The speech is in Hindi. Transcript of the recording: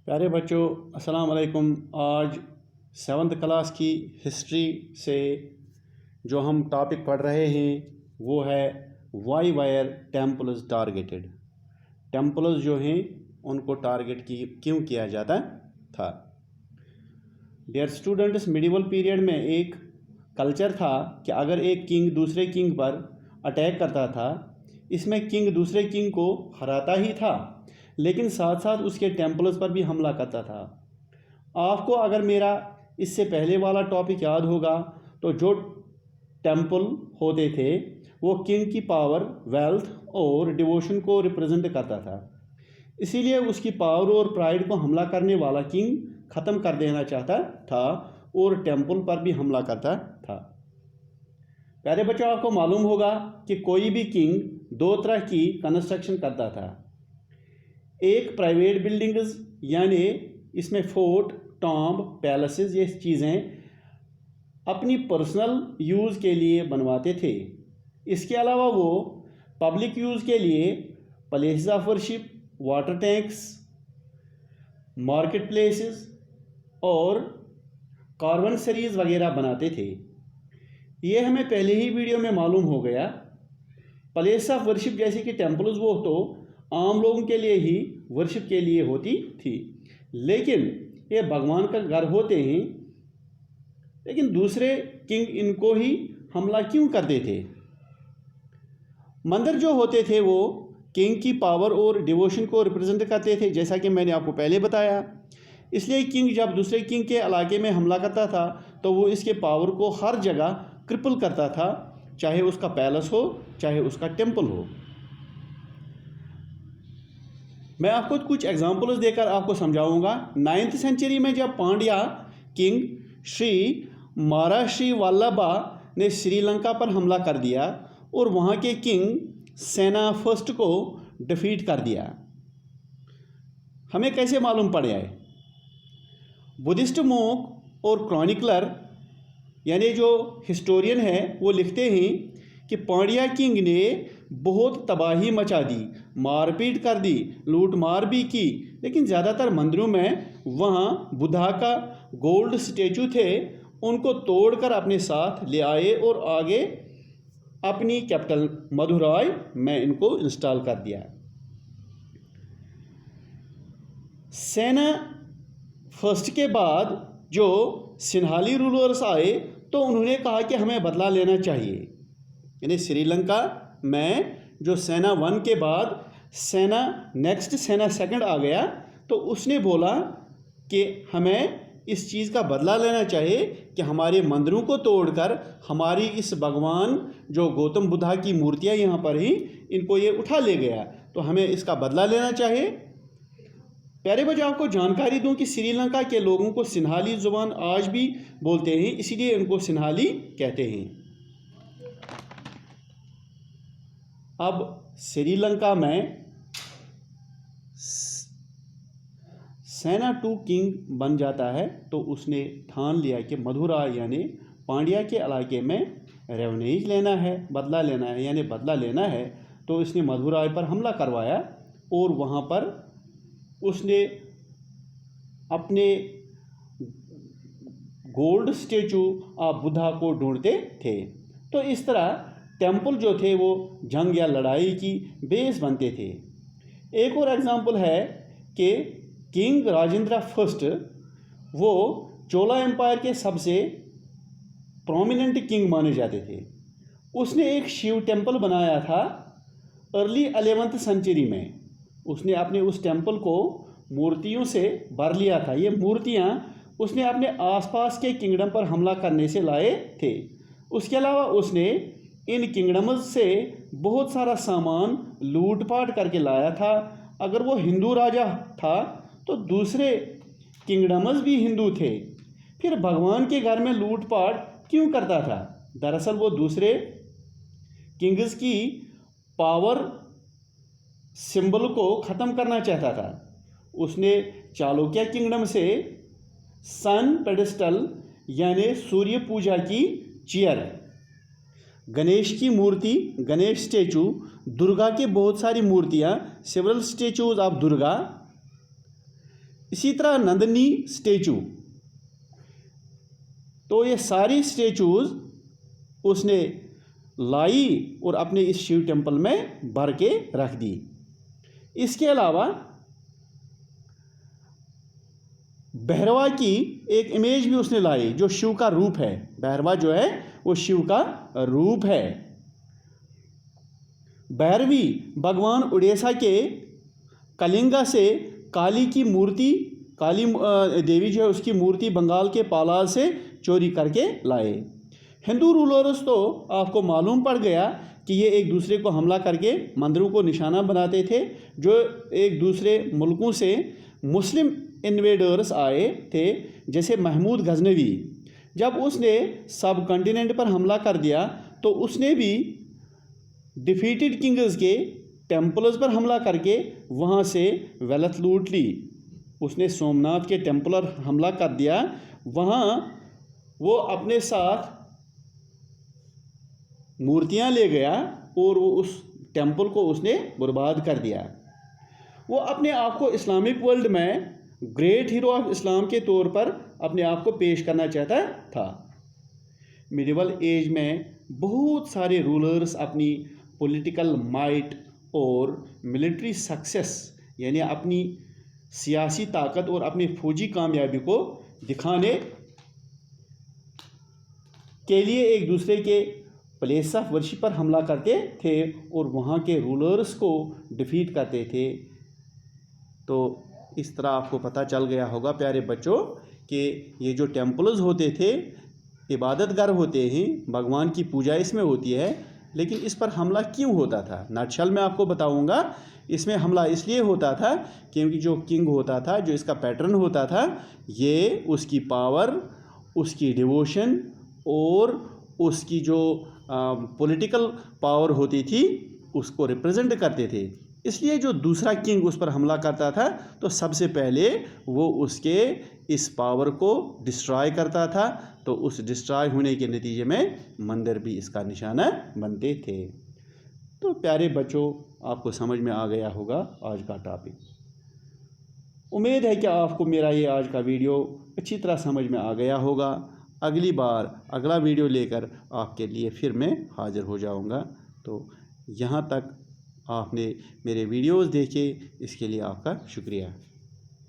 प्यारे बच्चों, अस्सलाम वालेकुम। आज 7th क्लास की हिस्ट्री से जो हम टॉपिक पढ़ रहे हैं वो है why were temples targeted. Temples जो हैं उनको टारगेट क्यों किया जाता था। डियर स्टूडेंट्स, मिडिवल पीरियड में एक कल्चर था कि अगर एक किंग दूसरे किंग पर अटैक करता था, इसमें किंग दूसरे किंग को हराता ही था लेकिन साथ साथ उसके टेम्पल्स पर भी हमला करता था। आपको अगर मेरा इससे पहले वाला टॉपिक याद होगा तो जो टेम्पल होते थे वो किंग की पावर, वेल्थ और डिवोशन को रिप्रेजेंट करता था। इसीलिए उसकी पावर और प्राइड को हमला करने वाला किंग ख़त्म कर देना चाहता था और टेम्पल पर भी हमला करता था। प्यारे बच्चों, आपको मालूम होगा कि कोई भी किंग दो तरह की कंस्ट्रक्शन करता था। एक प्राइवेट बिल्डिंग्स, यानी इसमें फोर्ट, टॉम्ब, पैलेसेस ये चीज़ें अपनी पर्सनल यूज़ के लिए बनवाते थे। इसके अलावा वो पब्लिक यूज़ के लिए places of worship, water tanks, market places और कार्वनसरीज वगैरह बनाते थे। ये हमें पहले ही वीडियो में मालूम हो गया। प्लेस ऑफ वर्शिप जैसे कि टेम्पल्स वो तो आम लोगों के लिए ही वर्शिप के लिए होती थी, लेकिन ये भगवान का घर होते हैं। लेकिन दूसरे किंग इनको ही हमला क्यों करते थे। मंदिर जो होते थे वो किंग की पावर और डिवोशन को रिप्रेजेंट करते थे, जैसा कि मैंने आपको पहले बताया। इसलिए किंग जब दूसरे किंग के इलाके में हमला करता था तो वो इसके पावर को हर जगह क्रिपल करता था, चाहे उसका पैलेस हो चाहे उसका टेम्पल हो। मैं आपको कुछ एग्जाम्पल्स देकर आपको समझाऊंगा। 9th सेंचुरी में जब पांड्या किंग श्री महाराष्ट्री वल्लभा ने श्रीलंका पर हमला कर दिया और वहाँ के किंग सेना फर्स्ट को डिफीट कर दिया। हमें कैसे मालूम पड़ जाए। बुद्धिस्ट मोंक और क्रॉनिकलर यानी जो हिस्टोरियन है वो लिखते हैं कि पांड्या किंग ने बहुत तबाही मचा दी, मारपीट कर दी, लूट मार भी की, लेकिन ज़्यादातर मंदिरों में वहाँ बुद्धा का गोल्ड स्टैचू थे उनको तोड़कर अपने साथ ले आए और आगे अपनी कैपिटल मदुराई में इनको इंस्टॉल कर दिया। सेना फर्स्ट के बाद जो सिन्हाली रूलर्स आए तो उन्होंने कहा कि हमें बदला लेना चाहिए। यानी श्रीलंका में जो सेना 1 के बाद सेना सेकंड आ गया तो उसने बोला कि हमें इस चीज़ का बदला लेना चाहिए कि हमारे मंदिरों को तोड़कर हमारी इस भगवान जो गौतम बुद्धा की मूर्तियां यहाँ पर ही इनको ये उठा ले गया, तो हमें इसका बदला लेना चाहिए। प्यारे बच्चों, आपको जानकारी दूं कि श्रीलंका के लोगों को सिन्हाली जुबान आज भी बोलते हैं, इसीलिए इनको सिन्हाली कहते हैं। अब श्रीलंका में सेना 2 किंग बन जाता है तो उसने ठान लिया कि मधुरा यानी पांड्या के इलाके में रेवनेज लेना है, बदला लेना है। यानी बदला लेना है तो इसने मधुराई पर हमला करवाया और वहाँ पर उसने अपने गोल्ड स्टैचू ऑफ बुद्धा को ढूंढते थे। तो इस तरह टेम्पल जो थे वो जंग या लड़ाई की बेस बनते थे। एक और एग्जाम्पल है कि किंग राजेंद्र फर्स्ट वो चोला एम्पायर के सबसे प्रोमिनेंट किंग माने जाते थे। उसने एक शिव टेम्पल बनाया था अर्ली 11th सेंचुरी में। उसने अपने उस टेम्पल को मूर्तियों से भर लिया था। ये मूर्तियाँ उसने अपने आसपास के किंगडम पर हमला करने से लाए थे। उसके अलावा उसने इन किंगडम्स से बहुत सारा सामान लूटपाट करके लाया था। अगर वो हिंदू राजा था तो दूसरे किंगडम्स भी हिंदू थे, फिर भगवान के घर में लूटपाट क्यों करता था। दरअसल वो दूसरे किंग्स की पावर सिंबल को ख़त्म करना चाहता था। उसने चालुक्य किंगडम से सन पेडेस्टल यानी सूर्य पूजा की चेयर, गणेश की मूर्ति, गणेश स्टैचू, दुर्गा की बहुत सारी मूर्तियाँ, सेवरल स्टैचूज ऑफ दुर्गा, इसी तरह नंदनी स्टेचू, तो ये सारी स्टेचूज उसने लाई और अपने इस शिव टेम्पल में भर के रख दी। इसके अलावा भैरवा की एक इमेज भी उसने लाई जो शिव का रूप है। भैरवा जो है वो शिव का रूप है। भैरवी भगवान उड़ीसा के कलिंगा से काली की मूर्ति, काली देवी जो है उसकी मूर्ति बंगाल के पालार से चोरी करके लाए। हिंदू रूलर्स तो आपको मालूम पड़ गया कि ये एक दूसरे को हमला करके मंदिरों को निशाना बनाते थे। जो एक दूसरे मुल्कों से मुस्लिम इन्वेडर्स आए थे, जैसे महमूद गजनवी, जब उसने सब कॉन्टिनेंट पर हमला कर दिया तो उसने भी डिफीटेड किंग्स के टेम्पल्स पर हमला करके वहाँ से वेल्थ लूट ली। उसने सोमनाथ के टेम्पल पर हमला कर दिया, वहाँ वो अपने साथ मूर्तियाँ ले गया और वो उस टेम्पल को उसने बर्बाद कर दिया। वो अपने आप को इस्लामिक वर्ल्ड में ग्रेट हीरो ऑफ इस्लाम के तौर पर अपने आप को पेश करना चाहता था। मिडिवल एज में बहुत सारे रूलर्स अपनी पॉलिटिकल माइट और मिलिट्री सक्सेस यानी अपनी सियासी ताकत और अपनी फौजी कामयाबी को दिखाने के लिए एक दूसरे के प्लेस ऑफ वर्शिप पर हमला करते थे और वहाँ के रूलर्स को डिफीट करते थे। तो इस तरह आपको पता चल गया होगा प्यारे बच्चों कि ये जो टेम्पल्स होते थे इबादतगार होते हैं, भगवान की पूजा इसमें होती है, लेकिन इस पर हमला क्यों होता था नटशल में आपको बताऊंगा। इसमें हमला इसलिए होता था क्योंकि जो किंग होता था, जो इसका पैटर्न होता था, ये उसकी पावर, उसकी डिवोशन और उसकी जो पॉलिटिकल पावर होती थी उसको रिप्रेजेंट करते थे। इसलिए जो दूसरा किंग उस पर हमला करता था तो सबसे पहले वो उसके इस पावर को डिस्ट्रॉय करता था, तो उस डिस्ट्रॉय होने के नतीजे में मंदिर भी इसका निशाना बनते थे। तो प्यारे बच्चों, आपको समझ में आ गया होगा आज का टॉपिक। उम्मीद है कि आपको मेरा ये आज का वीडियो अच्छी तरह समझ में आ गया होगा। अगली बार अगला वीडियो लेकर आपके लिए फिर मैं हाज़िर हो जाऊंगा। तो यहाँ तक आपने मेरे वीडियोस देखे, इसके लिए आपका शुक्रिया।